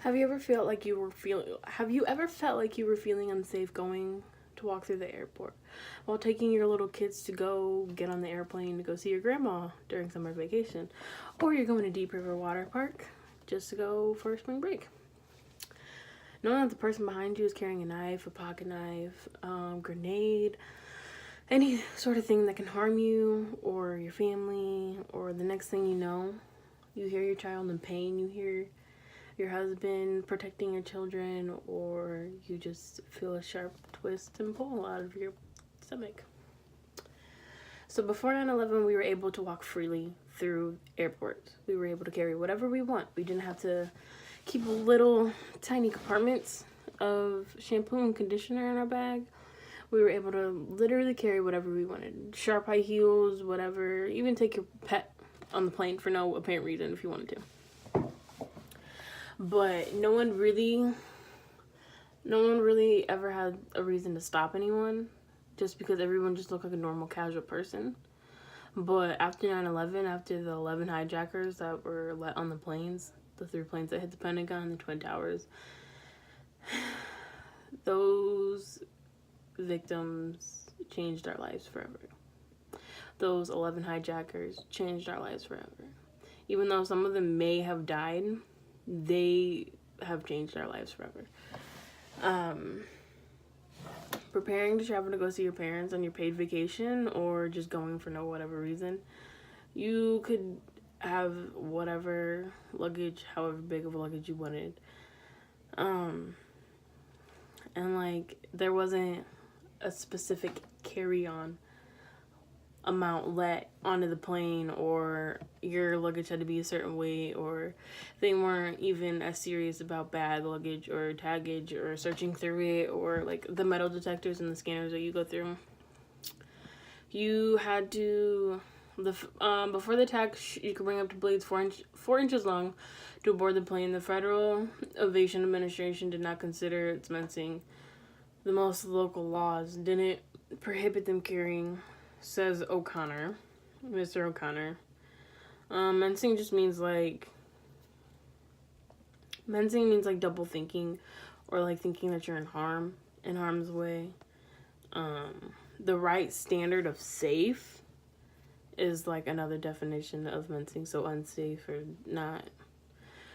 Have you ever felt like you were feeling unsafe going to walk through the airport while taking your little kids to go get on the airplane to go see your grandma during summer vacation, or you're going to Deep River Water Park just to go for spring break? Knowing that the person behind you is carrying a knife, a pocket knife, grenade, any sort of thing that can harm you or your family, or the next thing you know, you hear your child in pain, you hear your husband protecting your children, or you just feel a sharp twist and pull out of your stomach. So before 9/11, we were able to walk freely through airports. We were able to carry whatever we want. We didn't have to keep little tiny compartments of shampoo and conditioner in our bag. We were able to literally carry whatever we wanted. Sharp high heels, whatever. Even take your pet on the plane for no apparent reason if you wanted to. But no one really ever had a reason to stop anyone, just because everyone just looked like a normal casual person. But after 9/11, after the 11 hijackers that were let on the planes, the 3 planes that hit the Pentagon and the Twin Towers, those victims changed our lives forever. Those 11 hijackers changed our lives forever. Even though some of them may have died, they have changed our lives forever. Preparing to travel to go see your parents on your paid vacation, or just going for no whatever reason, you could have whatever luggage, however big of a luggage you wanted. And like, there wasn't a specific carry-on amount let onto the plane, or your luggage had to be a certain weight, or they weren't even as serious about bag luggage or taggage or searching through it, or like the metal detectors and the scanners that you go through. You had to before the tag you could bring up to blades 4 inches long to board the plane. The Federal Aviation Administration did not consider its mensing. The most local laws didn't prohibit them carrying, says O'Connor, Mr. O'Connor. Mensing means like double thinking, or like thinking that you're in harm's way. The right standard of safe is like another definition of mensing. So unsafe, or not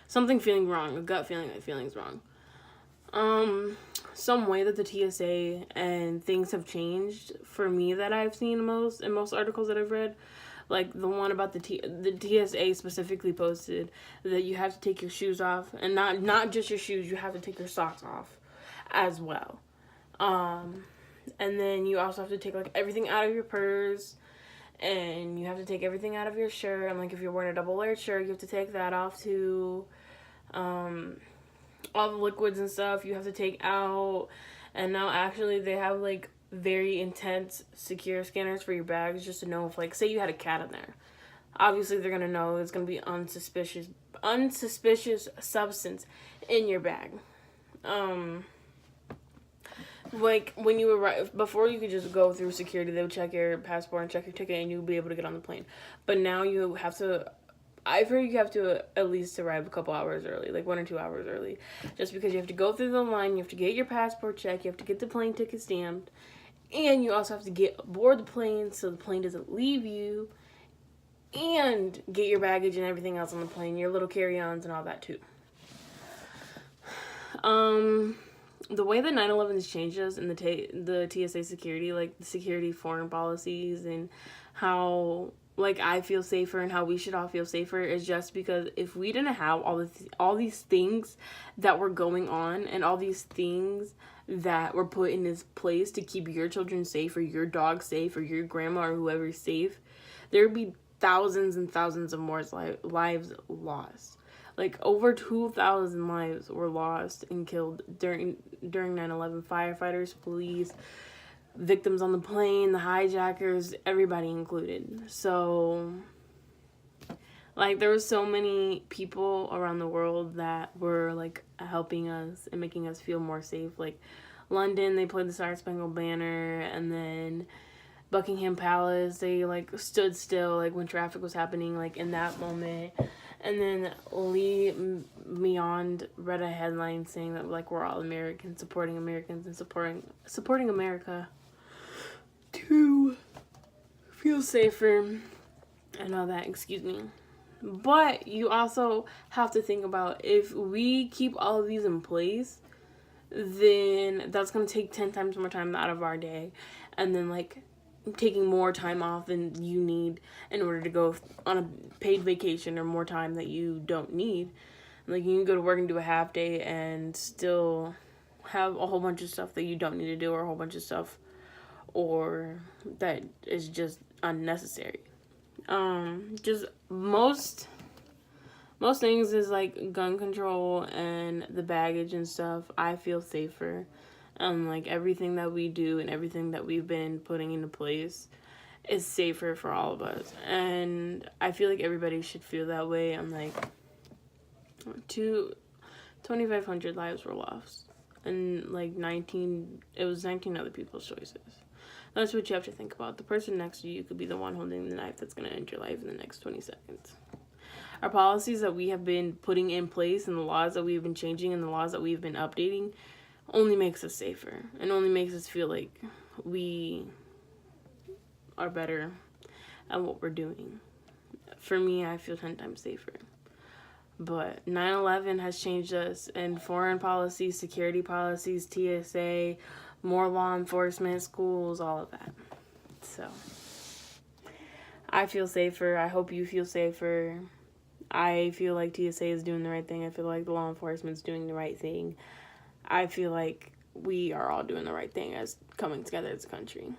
something feeling wrong, a gut feeling that feeling's wrong. Some way that the TSA and things have changed for me that I've seen in most articles that I've read, like the one about the TSA specifically posted that you have to take your shoes off, and not just your shoes, you have to take your socks off as well. And then you also have to take like everything out of your purse, and you have to take everything out of your shirt, and like if you're wearing a double layered shirt, you have to take that off too. All the liquids and stuff you have to take out. And now actually they have like very intense secure scanners for your bags, just to know if, like, say you had a cat in there, obviously they're gonna know it's gonna be unsuspicious substance in your bag. Like when you arrive, before you could just go through security, they would check your passport and check your ticket, and you would be able to get on the plane. But now you have to, I've heard you have to at least arrive a couple hours early, like 1 or 2 hours early, just because you have to go through the line, you have to get your passport checked, you have to get the plane ticket stamped, and you also have to get aboard the plane so the plane doesn't leave you, and get your baggage and everything else on the plane, your little carry-ons and all that too. The way that 9/11 has changed us in the TSA security, like the security foreign policies, and how like I feel safer and how we should all feel safer, is just because if we didn't have all these things that were going on, and all these things that were put in this place to keep your children safe, or your dog safe, or your grandma or whoever safe, there would be thousands and thousands of more lives lost. Like over 2,000 lives were lost and killed during 9/11. Firefighters, police, victims on the plane, the hijackers, everybody included. So, like, there were so many people around the world that were like helping us and making us feel more safe. Like London, they played the Star Spangled Banner, and then Buckingham Palace, they like stood still like when traffic was happening, like in that moment. And then Lee beyond read a headline saying that like we're all Americans and supporting America to feel safer and all that, excuse me. But you also have to think about, if we keep all of these in place, then that's going to take 10 times more time out of our day. And then like taking more time off than you need in order to go on a paid vacation, or more time that you don't need. Like, you can go to work and do a half day and still have a whole bunch of stuff that you don't need to do, or a whole bunch of stuff or that is just unnecessary. Just most things is like gun control and the baggage and stuff. I feel safer. Like everything that we do and everything that we've been putting into place is safer for all of us. And I feel like everybody should feel that way. I'm like, 2,500 lives were lost. And like 19 other people's choices. That's what you have to think about. The person next to you could be the one holding the knife that's going to end your life in the next 20 seconds. Our policies that we have been putting in place, and the laws that we've been changing, and the laws that we've been updating only makes us safer, and only makes us feel like we are better at what we're doing. For me, I feel 10 times safer. But 9/11 has changed us in foreign policies, security policies, TSA, more law enforcement, schools, all of that. So I feel safer. I hope you feel safer. I feel like TSA is doing the right thing. I feel like the law enforcement's doing the right thing. I feel like we are all doing the right thing as coming together as a country.